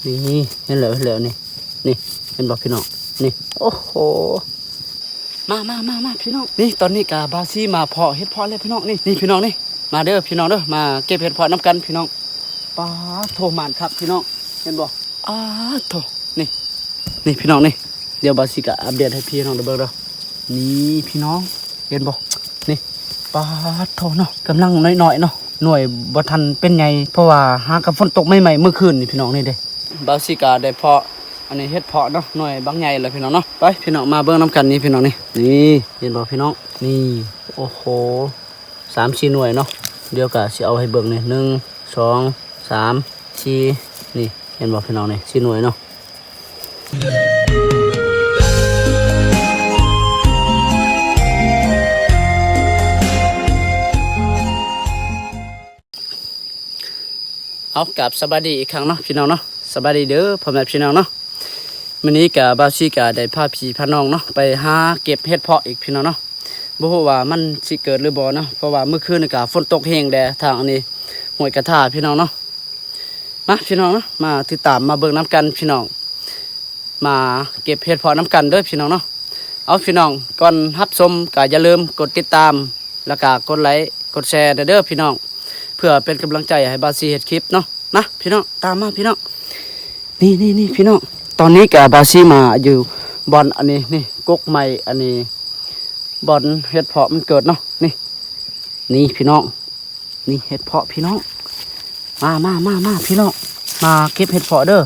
นี่เห็นแล้วนี่นี่เห็นบอกพี่น้องนี่โอ้โหมาพี่น้องนี่ตอนนี้กาบาซี่มาเพาะเห็ดเพาะเลยพี่น้องนี่พี่น้องนี่มาเด้อพี่น้องเด้อมาเก็บเห็ดเพาะน้ำกันพี่น้องป้าโทรมานครับพี่น้องเห็นบอกโทนี่พี่น้องนี่เดี๋ยวบาซี่กะอัปเดตให้พี่น้องเด้อเบิ่งเด้อนี่พี่น้องเห็นบอกนี่ป้าโทรเนาะกำลังน้อยๆเนาะหน่วยบ่ทันเป็นไงเพราะว่าหากับฝนตกใหม่ๆเมื่อคืนนี่พี่น้องนี่เด้บาซี่กะได้เพาะอันนี้เฮ็ดเพาะเนาะหน่วยบางใหญ่เลยพี่น้องเนาะไปพี่น้องมาเบิ่งน้ำกันนี่พี่น้องนี่เห็นบ่พี่น้องนี่โอ้โห3-4หน่วยเนาะเดี๋ยวก็สิเอาให้เบิ่งนี่1 2 3 4นี่เห็นบ่พี่น้องนี่4หน่วยเนาะเอากลับสบายดีอีกครั้งเนาะพี่น้องเนาะสบายดีเด้อพ่อแม่พี่น้องเนาะวันนี้กับบาวชีกะได้พาพี่พาน้องเนาะไปหาเก็บเห็ดเพาะอีกพี่น้องเนาะบ่ฮู้ว่ามันสิเกิดหรือบ่เนาะเพราะว่าเมื่อคืนนี่ก็ฝนตกแห้งแดดทางอันนี้ห้วยกระทาพี่น้องเนาะมาพี่น้องเนาะมาติดตามมาเบิ่งน้ำกันพี่น้องมาเก็บเห็ดเพาะน้ำกันเด้อพี่น้องเนาะเอาพี่น้องก่อนรับชมก็อย่าลืมกดติดตามแล้วก็กดไลค์กดแชร์เด้อพี่น้องเพื่อเป็นกำลังใจให้บาวชีเฮ็ดคลิปเนาะนะพี่น้องตามมาพี่น้องนี่พี่น้องตอนนี้กับบาซี่มาอยู่บอนอันนี้นี่กกใหม่อันนี้บอนเห็ดเพาะมันเกิดเนาะนี่พี่น้องนี่เห็ดเพาะพี่น้องมาพี่น้องมาเก็บเห็ดเพาะเด้อ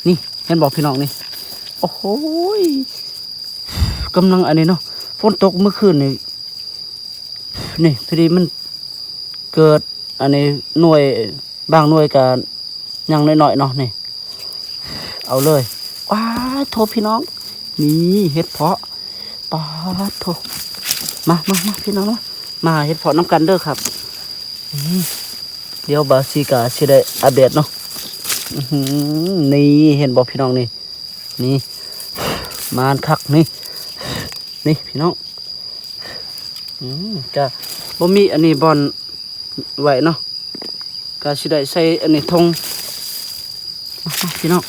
นี่เห็นบอกพี่น้องนี่โอ้โหกำลังอันนี้เนาะฝนตกเมื่อคืนนี่พอดีมันเกิดอันนี้หน่วยบางหน่วยกันยังน้อยๆเนาะนี่เอาเลยว้าโทพี่น้องนี่เห็ดเพาะปาโทมาพี่น้องมาเห็ดเพาะน้ำกันเด้อครับเดี๋ยวบาซีกาสิได้อัปเดตเนาะนี่เห็นบอกพี่น้องนี่มานคักนี่พี่น้องจะบ่มีอันนี้บอลไหวเนาะก็สิได้ใส่อันนี้ทงมาพี่น้อง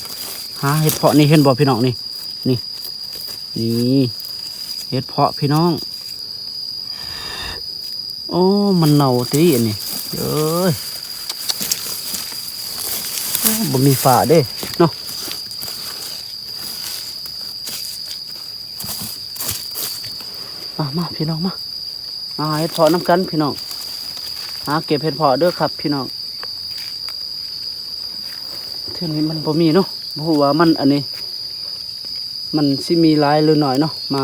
หาเห็ดเพาะนี่เห็นบ่พี่น้องนี่เห็ดเพาะพี่น้องโอ้มันเน่าตีอันนี้เอ้ยบ่มีฝาเด้เนาะมาพี่น้องมาเห็ดเพาะน้ำกันพี่น้องหาเก็บเห็ดเพาะเด้อครับพี่น้องเท่านี้มันบ่มีเนาะบ่ฮู้ว่ามันอันนี้มันสิมีหลายหรือน้อยเนาะมา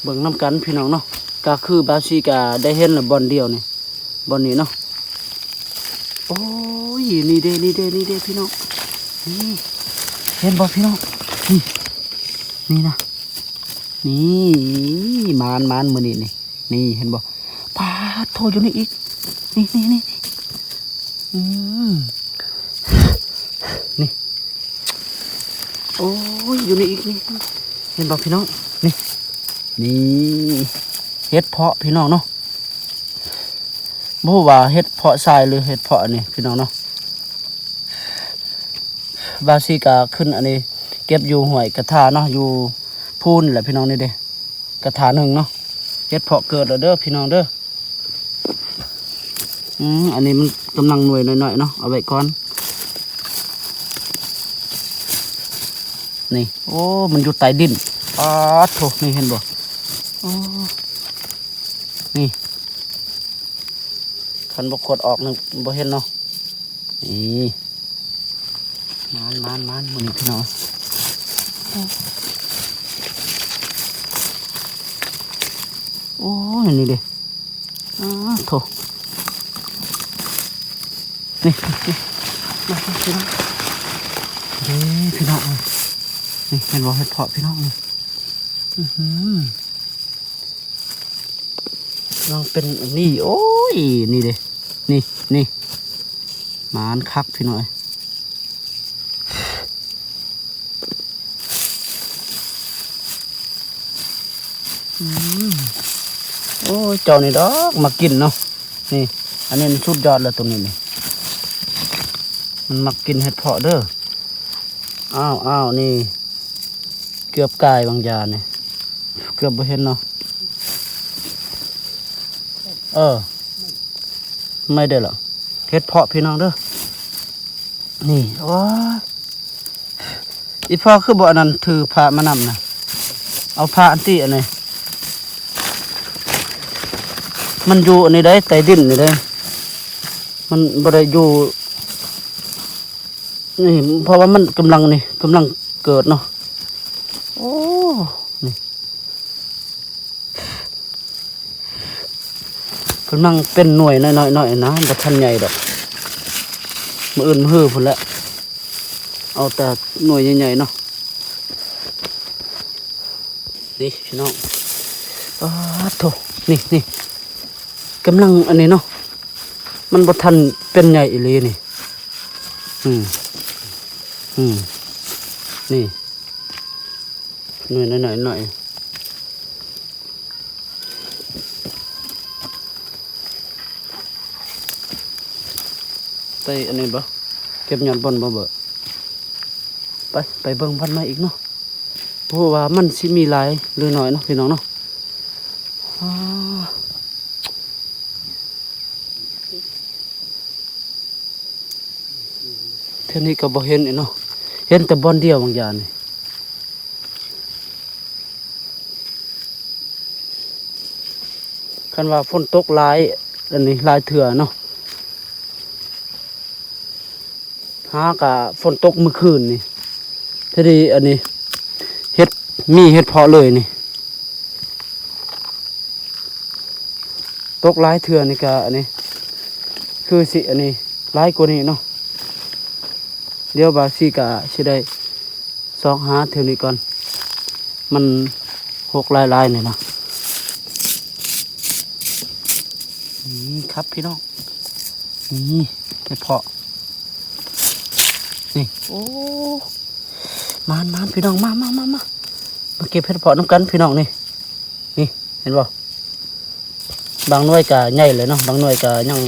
เบิ่งน้ำกันพี่น้องเนาะก็คือบาซีกาได้เห็นละบอลเดียวนี่บอลนี้เนาะโอ้ยนี่เด้พี่น้องนี่เห็นบ่พี่น้องนี่นะนี่มานมื้อนี้นี่เห็นบ่ปาดโทอยู่นี่อีกนี่นี่โอ้ยอยู่นี่อีกนี่เห็นบ่พี่น้องนี่เห็ดเพาะพี่น้องเนาะบ่ฮู้ว่าเห็ดเพาะทรายหรือเห็ดเพาะนี่พี่น้องเนาะบาซีกาขึ้นอันนี้เก็บอยู่ห้วยกระทาเนาะอยู่พูนแหละพี่น้องนี่เด้กระถาหนึ่งเนาะเห็ดเพาะเกิดแล้วเด้อพี่น้องเด้ออันนี้มันกำลังหน่วยหน่อยๆเนาะเอาไว้ก่อนนี่โอ้มันอยู่ใต้ดินโถนี่เห็นบ่นี่คันบกขดออกนึงบ่เห็นเนาะนี่มันมันนี่พี่น้องโอ้ยนี่เด้โถนี่มาพี่น้องพี่น้องนี่เห็นบ่เห็ดเพาะพี่น้องนี่ลองเป็นนี่โอ้ยนี่เด้นี่มานคักพี่น้อยโอ้ยเจ้านี่ดอกมากินเนาะนี่อันนี้มันสุดยอดเลยตรงนี้นี่มันมากินเห็ดเพาะเด้อ อ้าวนี่เกือบกายบางยาเนี่ยเกือบบ่เห็นเนาะไม่ได้หรอกเฮ็ดเพาะพี่น้องเด้อนี่ว้าอีพ่อคือบ่อันนั้นถือผ้ามานำนะเอาผ้าอันที่อันนี้มันอยู่อันนี้ได้ใต้ดินนี่ได้มันบ่ได้อยู่นี่เพราะว่ามันกำลังเกิดเนาะโอ้นี่กำลังเป็นหน่วยน้อยๆนะบ่ทันใหญ่ดอกมื้ออื่นมื้อพุ่นแหละเอาแต่หน่วยใหญ่ๆเนาะนี่พี่น้องโถนี่กำลังอันนี้เนาะมันบ่ทันเป็นใหญ่อีหลีนี่นี่หน่วยหน่อยไปอันนี้บ่เก็บยอดบอนบ่เบอไปเบิ่งพันมาอีกเนาะเพราะว่ามันสิมีหลายหรือน้อยเนาะพี่น้องเนาะเท่านี้ก็บ่เห็นเนาะเห็นแต่บอนเดียวบางอย่างนี่คันว่าฝนตกหลายอันนี้หลายเถื่อเนาะหากะฝนตกเมื่อคืนนี่ทีนี้อันนี้เห็ดเพาะเลยนี่ตกหลายเถื่อนี่กะอันนี้คือสิอันนี้หลายกว่านี้เนาะเดี๋ยวบาซีกะสิได้ซอกหาเท่านี้ก่อนมันหกลายนี่นะนี่ครับพี่น้องนี่เห็ดเพาะนี่โอ้มานพี่น้องมาเก็บเห็ดเพาะน้ำกันพี่น้องนี่เห็นบ่บางหน่วยกะใหญ่เลยเนาะบางหน่วยกะยัง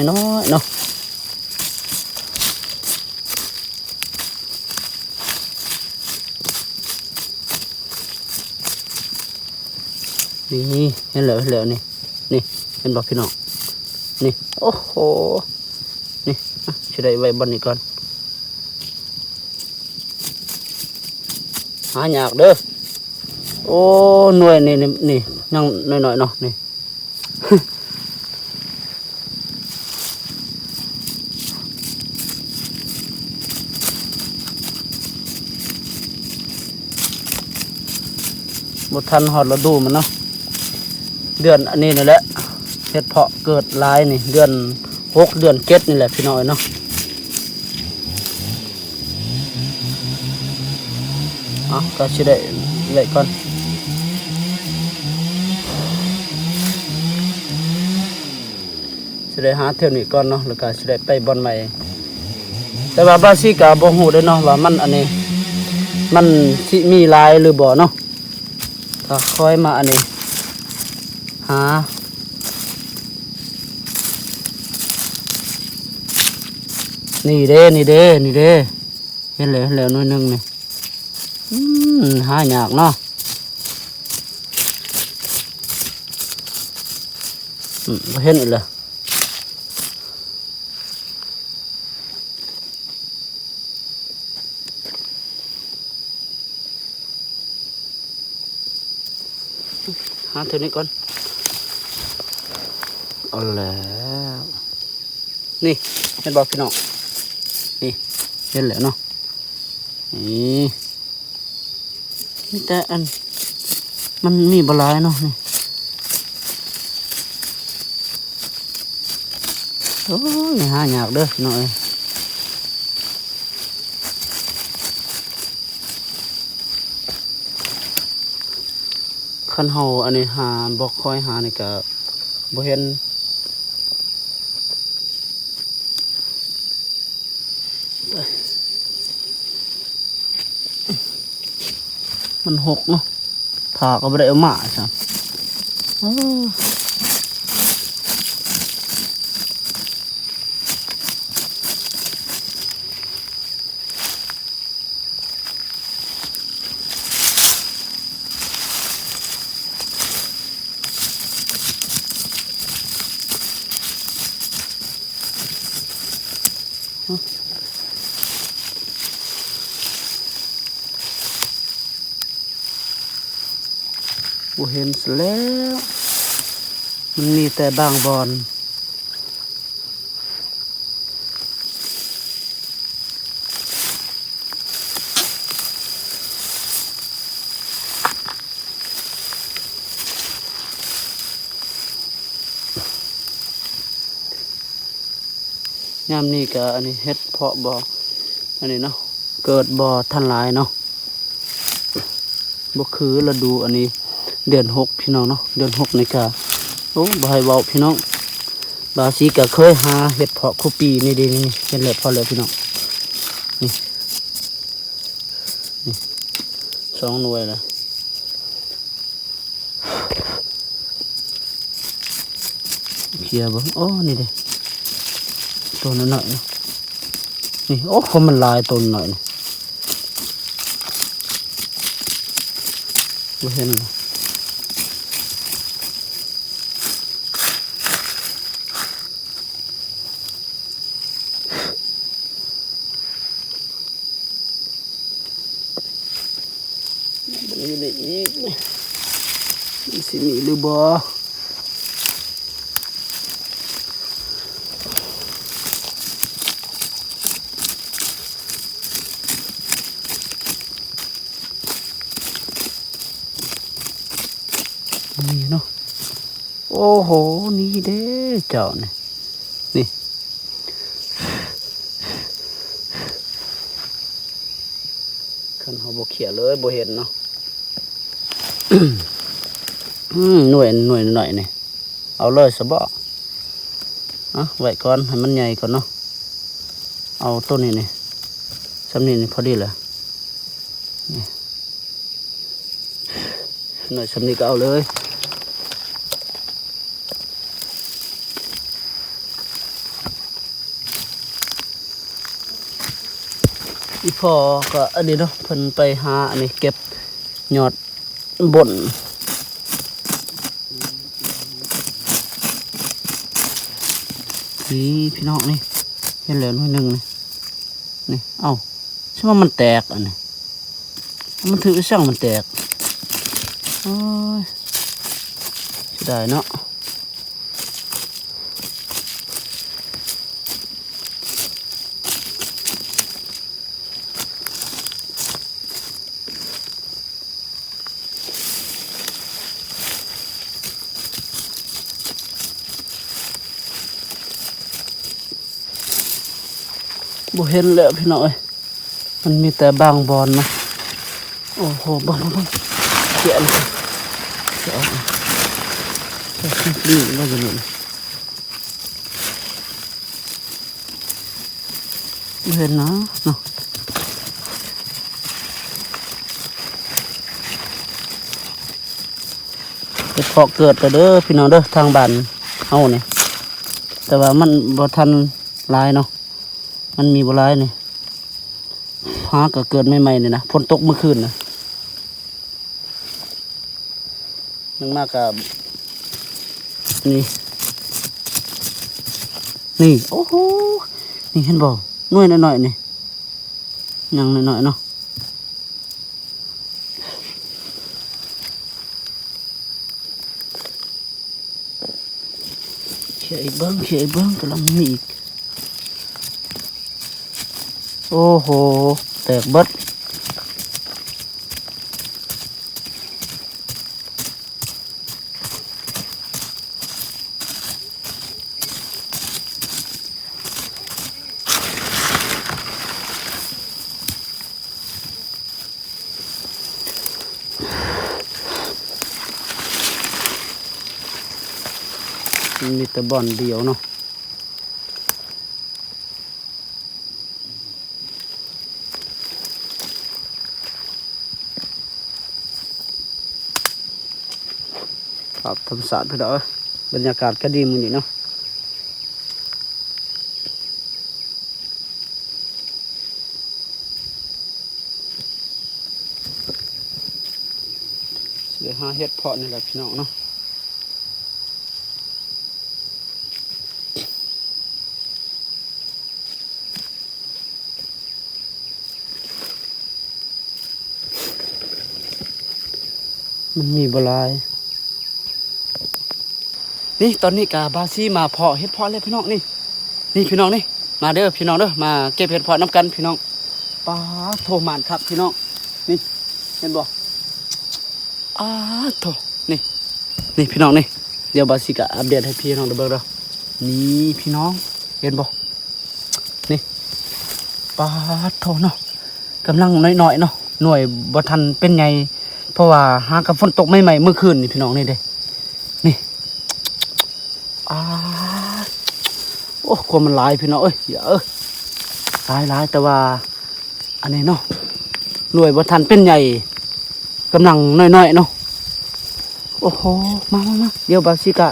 น้อยเนาะนี่เห็นแล้วนี่เห็นบ่พี่น้องนี่โอ้โหนี่จะได้ไว้บนนี้ก่อนหายากเด้อโอ้หน่วยนี่ยังน้อยๆเนาะนี่ หมดทันหอดฤดูมันเนาะเดือนอันนี้นี่แหละเห็ดเพาะเกิดลายนี่เดือน6เดือน7นี่แหละพี่น้อยเนาะก็สิได้ไว้ก่อนสิได้หาเท่านี้ก่อนเนาะแล้วก็สิได้ไปบอนใหม่แต่ว่าบาซิกาบ่ฮู้เด้อเนาะว่ามันอันนี้มันสิมีลายหรือบ่เนาะถ้าคอยมาอันนี้หานี่เด้เห็นแล้วหน่อยนึงนี่หายากเนาะเห็นอีกแล้วหาเท่านี้ก่อนเอาแล้วนี่เห็นบอกพี่น้องนี่เห็นแล้วเนาะนี่แต่อันมันมีบลายเนาะนี่โอ้ยหายากเด้อหน่อยคันเฮาอันนี้หาบ่ค่อยหานี่ก็บ่เห็นมันหกเนาะผ่าก็บ่ได้เอามาจ้ะ บ่เห็นซะแล้วมันมีแต่บางบอนยามนี้ก็อันนี้เฮ็ดเพาะบ่อันนี้เนาะเกิดบ่ทันหลายเนาะบ่คือฤดูอันนี้เดือน6พี่น้องเนาะเดือน6นี่ก็โอ้บ่ให้เว้าพี่น้องบาสีก็เคยหาเฮ็ดเพาะคุปีนี่ดินี่เฮ็ดแล้วพอแล้วพี่น้องนี่นี่2หน่วยละเคลียร์เบิ่งโอ้นี่เด้ตัวน้อยๆนี่โอ้เขามันลายต้นหน่อยนี่บ่เห็นเลยมันอยู่ในอีกนี่มันสิมีหรือบ่นี่เนาะโอ้โหนี่เด้เจ้านี่นี่คันเฮาบ่เขียเลยบ่เห็นเนาะ หน่วยหน่อยนี่เอาเลยซะบ่ไว้ก่อนให้มันใหญ่ก่อนเนาะเอาต้นนี้นี่ซ้ำนี่พอดีเลยนี่หน่อยซ้ำนี้ก็เอาเลยอีพอก็อันนี้เนาะเพิ่นไปหาอันนี้เก็บยอดบนนี่พี่น้องนี่เห็นแล้วหน่อยหนึ่งนี่เอ้าใช่ว่ามันแตกอันนี้มันถือช่างมันแตกโอ้ยเสียดายเนาะบ่เห็นแล้วพี่น้องเอ้ยมันมีแต่บางบอนนะโอ้โหบังเสียเลยเสียนี่ว่าจะนี่บ่เห็นนะเนาะเฮ็ดเพาะเกิดไปเด้อพี่น้องเด้อทางบ้านเฮานี่แต่ว่ามันบ่ทันหลายเนาะมันมีบ่หลายนี่หาก็เกิดใหม่ๆนี่นะฝนตกเมื่อคืนนะนึงมากกับนี่โอ้โหนี่เห็นบ่หน่วยน้อยๆนี่ยังน้อยๆเนาะเขี่ยอีกเบิ้งกำลังมีอีกโอ้โหแตกเบิดมีแต่บ่อนเดียวเนาะครับธรรมศาสตร์พี่น้องบรรยากาศก็ดีมื้อนี้เนาะสิหาเฮ็ดเพาะนี่แหละพี่น้องเนาะ มันมีบหลายนี่ตอนนี้กาบาซี่มาเพาะเฮ็ดเพาะเลยพี่น้องนี่นี่พี่น้องนี่มาเด้อพี่น้องเด้อมาเก็บเห็ดเพาะน้ำกันพี่น้องป้าโทมานครับพี่น้องนี่เห็นบ่โทนี่นี่พี่น้องนี่เดี๋ยวบาซี่กะอัปเดตให้พี่น้องดูเบิ่งเด้อนี่พี่น้องเห็นบ่นี่ป้าโทเนาะกำลังน้อยๆเนาะหน่วยบ่ทันเป็นไงเพราะว่าหากับฝนตกใหม่ๆเมื่อคืนนี่พี่น้องนี่เด้นี่โอ้ความมันหลายพี่น้องเอ้ยอย่าหลายแต่ว่าอันนี้เนาะหน่วยบ่ทันเป็นใหญ่กำลังน้อยๆเนาะโอ้โหมาเดี๋ยวบาสิกะ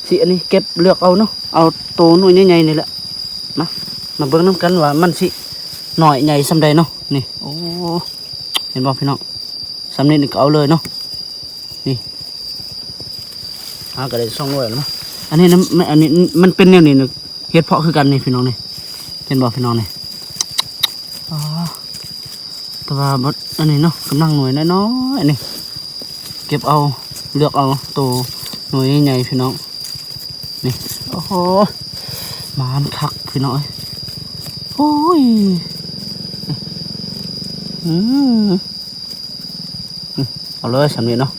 สิอันนี้เก็บเลือกเอาเนาะเอาโตหน่วยใหญ่ๆนี่แหละมาเบิ่งน้ำกันว่ามันสิหน่อยใหญ่สำใดเนาะนี่โอ้เห็นบ่พี่น้องสำนี้นี่ก็เอาเลยเนาะนี่ก็ได้2 หน่วยแล้วมั้งอันนี้นะอันนี้มันเป็นแนวนี้นึกเฮ็ดเพาะคือกันนี่พี่น้องนี่เห็นบ่พี่น้องนี่แต่ว่าอันนี้เนาะกำลังหน่วยน้อยๆนี่เก็บเอาเลือกเอาโตหน่วยใหญ่พี่น้องนี่โอ้โหมันคักพี่น้องโอ้ยเอาเลยสำนี้เนาะ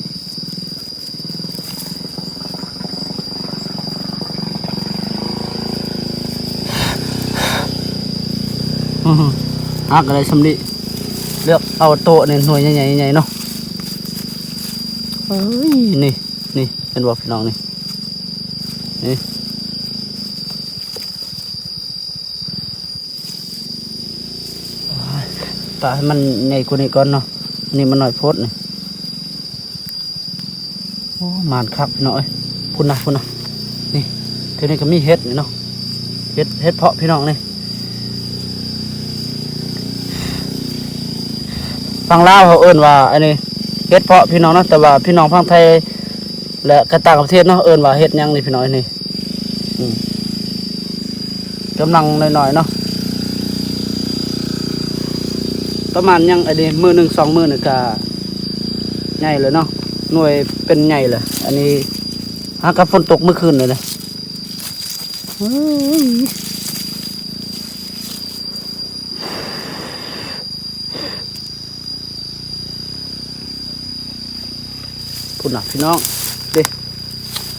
อะไรสำนี้เลือกเอาโตเนี่ยหน่วยใหญ่ๆเนาะเฮ้ยนี่เป็นบ่พี่น้องนี่ปลาให้มันใหญ่กว่านี้ก่อนเนาะนี่มันหน่อยโพดนี่โอ้มานครับหน่อยพุ่นนะนี่ทีนี้ก็มีเห็ดนี่เนาะเห็ดเพาะพี่น้องนี่ฟังลาวเขาเอิ้นว่าอันนี้เห็ดเพาะพี่น้องเนาะแต่ว่าพี่น้องฟังไทยและกระต่างประเทศเนาะเอิ้นว่าเห็ดยังนี่พี่น้องนี่กำลังหน่อยๆเนาะประมาณยังอันนี้มือ1 2 มือนี่ก็ใหญ่เลยเนาะหน่วยเป็นใหญ่เลยอันนี้หากับฝนตกเมื่อคืนเลยพุ่นน่ะพี่น้องเด้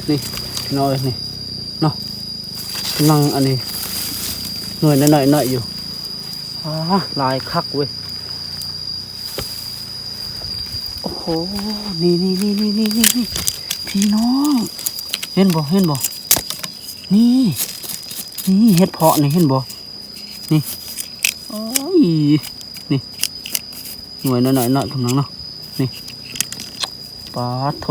นี่พี่น้องนี่เนาะกำลังอันนี้หน่วยน้อยอยู่ลายคักเว้ยโอ้โหนี่พี่น้องเห็นบ่นี่เห็ดเพาะนี่เห็นบ่นี่โอ้ยนี่หน่วยน้อยกำลังเนาะนี่ปาดโถ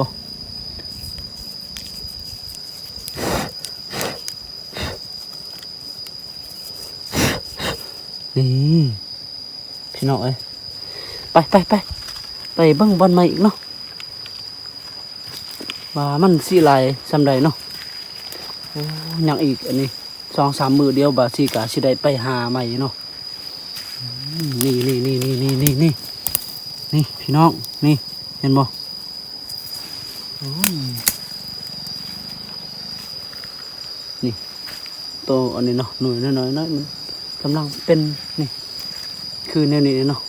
นี่พี่น้องเอ้ยไปเบิ่งบอลใหม่อีกเนาะว่ามันสิลายสำใดเนาะยังอีกอันนี้2 3 มือเดียวบาสิกะสิได้ไปหาใหม่เนาะนี่พี่น้องนี่เห็นบ่นี่โตอันนี้เนาะหน่วยน้อยมันกำลังเป็นนี่คือแนวนี้เนาะ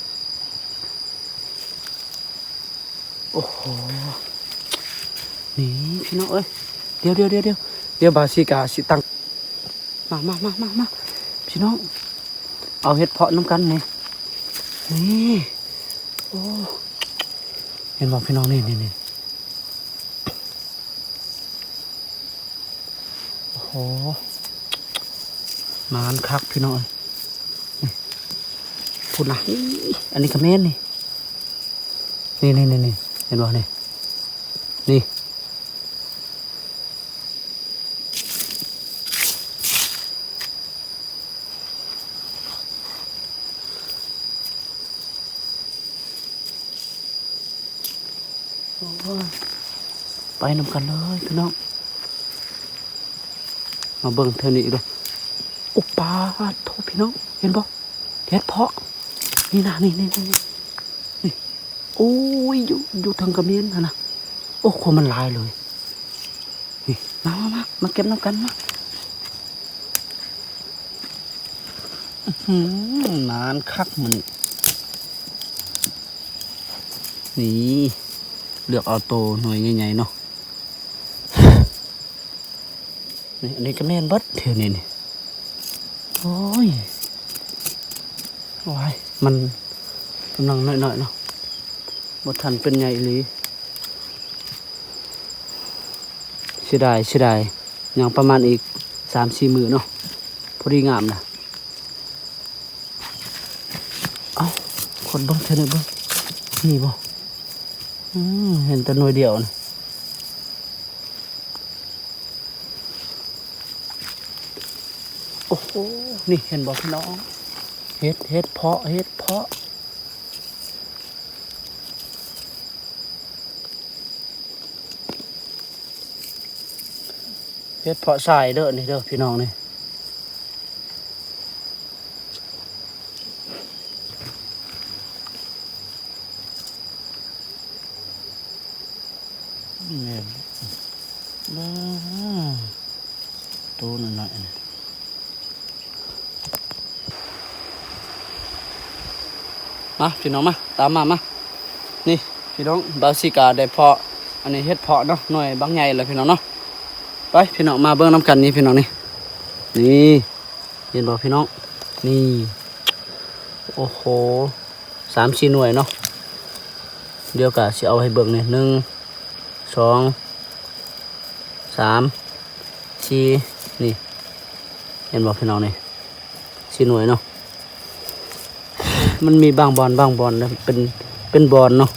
โอ้โหนี่พี่น้องเอ้ยเดี๋ยวบาสิกาสิตั้งมาพี่น้องเอาเห็ดเพาะน้ำกันนี่โอ้เห็นบอกพี่น้องนี่โอ้โหมานคักพี่น้องพูดนะอันนี้กระเม็ดนี่เห็นบอกนี่ไปนำกันเลยพี่น้องมาเบิ่งเท่านี้ดูอุปาโทพี่น้องเห็นบ่เห็ดเพาะนี่นะนี่โอ้ยอยู่ทางกระเมียนนะ อ้ความมันลายเลยนี่มาเก็บน้ำกันมานานคักมันนี่เลือกเอาโตหน่วยใหญ่ๆเนาะนี่อันนี้ก็แม่นเบิดเท่านี้นี่โอ้ยว้ายมันกำลังน้อยๆเนาะบททันเป็นใหญ่เลยเสียดายอย่างประมาณอีก3-4 มื้อเนาะพอดีงามนะเอ้าคนเบิ่งเท่านี้เบิ่งนี่บ่เห็นแต่หน่วยเดียวนะโอ้โหนี่เห็นบ่พี่น้องเฮ็ดเพาะเฮ็ดเพาะทรายเด้อนี่เด้อพี่น้องนี่เนี่ยตัวหน่อยๆมาพี่น้องมาตามมานี่พี่น้องบาซิกาได้เพาะอันนี้เฮ็ดเพาะเนาะหน่วยบางใหญ่เลยพี่น้องเนาะไปพี่น้องมาเบิ่งน้ำกันนี่พี่น้องนี่เห็นบ่พี่น้องนี่โอ้โห3-4 หน่วยเนาะเดี๋ยวกะสิเอาให้เบิ่งนี่1 2 3 4นี่เห็นบ่พี่น้องนี่4 หน่วยเนาะมันมีบางบอนนะเป็นบอนเนาะ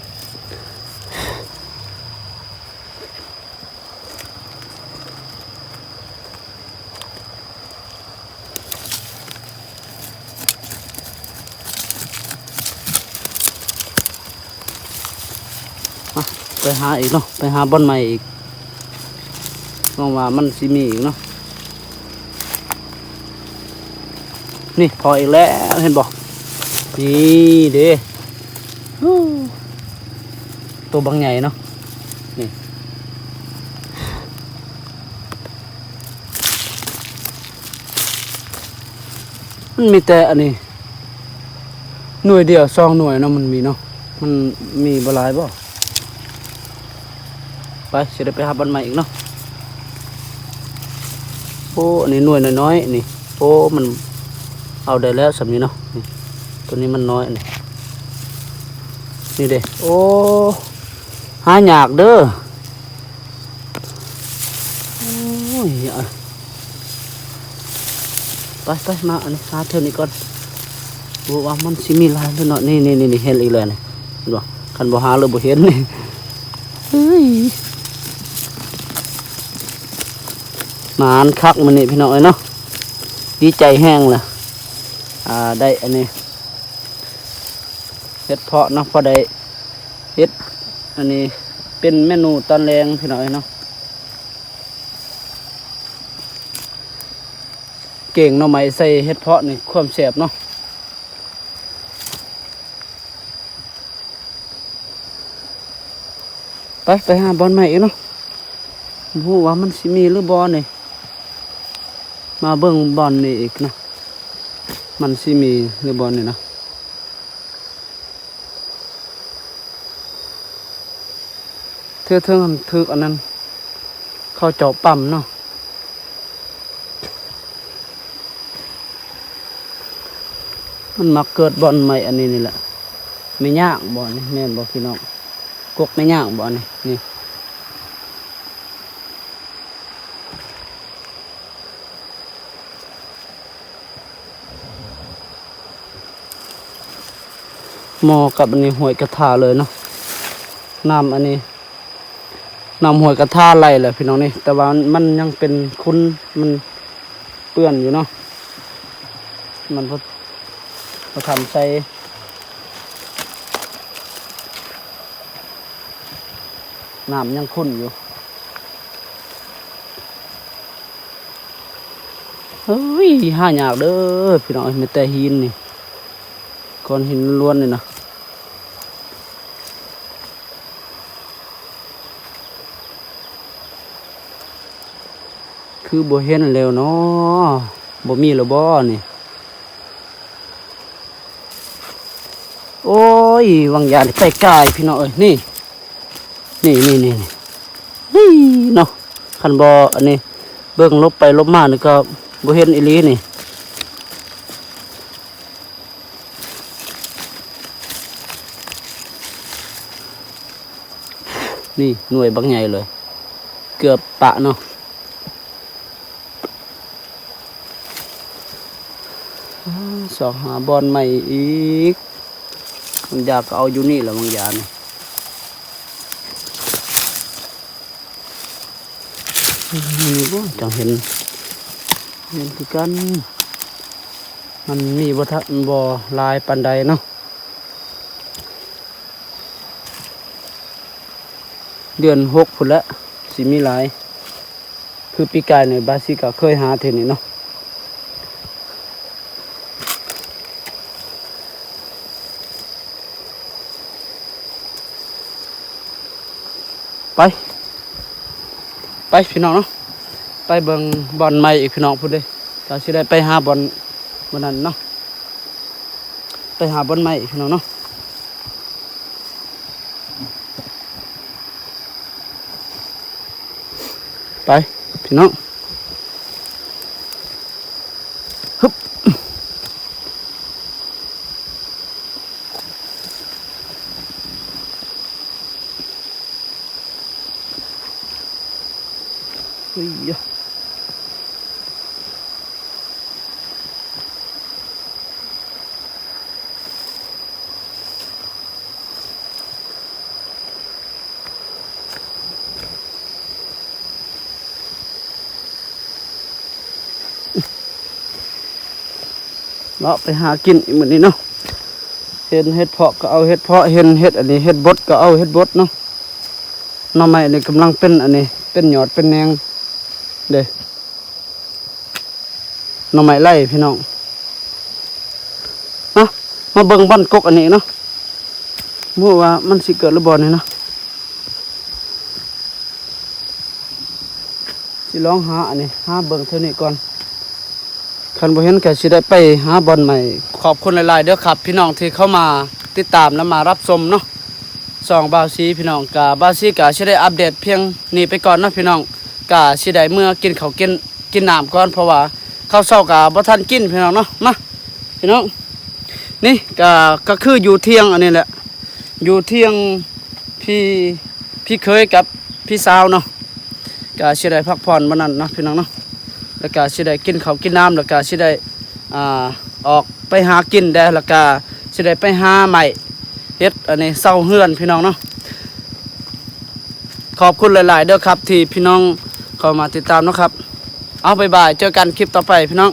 ไปหาอีกเนาะไปหาบอนใหม่อีกมองว่ามันสิมีอีกเนาะนี่พออีกแล้วเห็นบ่นี่เด้ตัวบางใหญ่เนาะนี่มันมีแต่อันนี้หน่วยเดียว2 หน่วยเนาะมันมีเนาะมันมีบ่หลายบ่ไปสิได้ไปหาบอนใหม่อีกเนาะโอ้อันนี้หน่วยน้อยๆนี่โอ้มันเอาได้แล้วสำนี้เนาะนี่ตัวนี้มันน้อยนี่เด้โอ้หายากเด้อโอ้ยไปมาอันนี้หาเท่านี้ก่อนดูว่ามันสิมีลายหรือเนาะนี่เห็นอีกแล้วนี่เห็นบ่คันบ่หาเลยบ่เห็นนี่เฮ้ยหมานคักมันนี่พี่น้องเอ้ยเนาะดีใจแห้งล่ะได้อันนี้เฮ็ดเพาะเนาะพอได้เฮ็ดอันนี้เป็นเมนูตอนแรงพี่น้องเอ้ยเนาะเก่งเนาะไหมใส่เฮ็ดเพาะนี่ความแซ่บเนาะไปหาบอลใหม่อีกเนาะรู้ว่ามันสิมีหรือบอลนี่มาเบิ่งบอลนี่อีกนะมันสิมีหรือบอลนี่นะเทื่ออันนั้นเขาเจาะปั๊มเนาะมันมาเกิดบอลใหม่อันนี้นี่แหละไม่ยากบอลนี่แม่นบอพี่น้องกกไม่ยากบอลนี่หมอกับอันนี้ห้วยกระทาเลยเนาะน้ำอันนี้น้ำห้วยกระทาไหลแหละพี่น้องนี่แต่ว่ามันยังเป็นคุ้นมันเปื้อนอยู่เนาะมันพอทำใส่น้ำยังขุ่นอยู่เฮ้ยหายากเด้อพี่น้องมีแต่หินนี่ก้อนหินล้วนนี่นะ คือบ่เห็นแล้วเนาะบ่มีแล้วบ่นี่โอ้ยวังยาไปกายพี่น้องเอ้ยนี่นี่เนาะคันบ่อันนี้เบิ่งลบไปลบมานี่ก็บ่เห็นอีหลีนี่นี่หน่วยบางใหญ่เลยเกือบปะเนาะสองหาบอลใหม่อีกมันอยากเอาอยู่นี่แหละบางอย่างนี่นี่ก็จังเห็นคือกันมันมีบ่ทันบ่ลายปันใดเนาะเดือน6พุ่นละสิมีหลายคือปีกายในบาซิกาเคยหาเท่านี้เนาะไปพี่น้องเนาะไปเบิ่งบอลใหม่อีกพี่น้องพูดเลยก็สิได้ไปหาบอลวันนั้นเนาะไปหาบอลใหม่อีกพี่น้องเนาะไปพี่น้องฮึบเฮ้ยเราไปหากินอีกเหมือนนี้เนาะเห็นเห็ดเพาะก็เอาเห็ดเพาะเห็นเห็ดอันนี้เห็ดบดก็เอาเห็ดบดเนาะหน่อไม้นี่กำลังเป็นอันนี้เป็นหยอดเป็นแนงเด้หน่อไม้ไล่พี่น้องนะมาเบิ่งบ้านกกอันนี้เนาะมั่วว่ามันสิเกิดหรือบ่นี่เนาะสิลองหาอันนี้หาเบิ่งเท่านี้ก่อนคันบ่เห็นก็สิได้ไปหาบอลใหม่ขอบคุณหลายๆเด้อครับพี่น้องที่เข้ามาติดตามและมารับชมเนาะสองบาวซีพี่น้องกะบาวซีกะสิได้อัปเดตเพียงนี้ไปก่อนเนาะพี่น้องกะสิได้เมื่อกินข้าวกินน้ำก่อนเพราะว่าข้าวเช้ากะบ่ทันกินพี่น้องเนาะมาพี่น้องนี่ก็คืออยู่เที่ยงอันนี้แหละอยู่เที่ยงพี่เคยกับพี่สาวเนาะกะสิได้พักผ่อนมื้อนั้นเนาะพี่น้องเนาะแล้วก็สิได้กินข้าวกินน้ำแล้วก็สิได้ออกไปหากินได้แล้วก็สิได้ไปหาใหม่เฮ็ดอันนี้เศร้าเฮือนพี่น้องเนาะขอบคุณหลายๆเด้อครับที่พี่น้องเข้ามาติดตามเนาะครับเอาบ๊ายบายเจอกันคลิปต่อไปพี่น้อง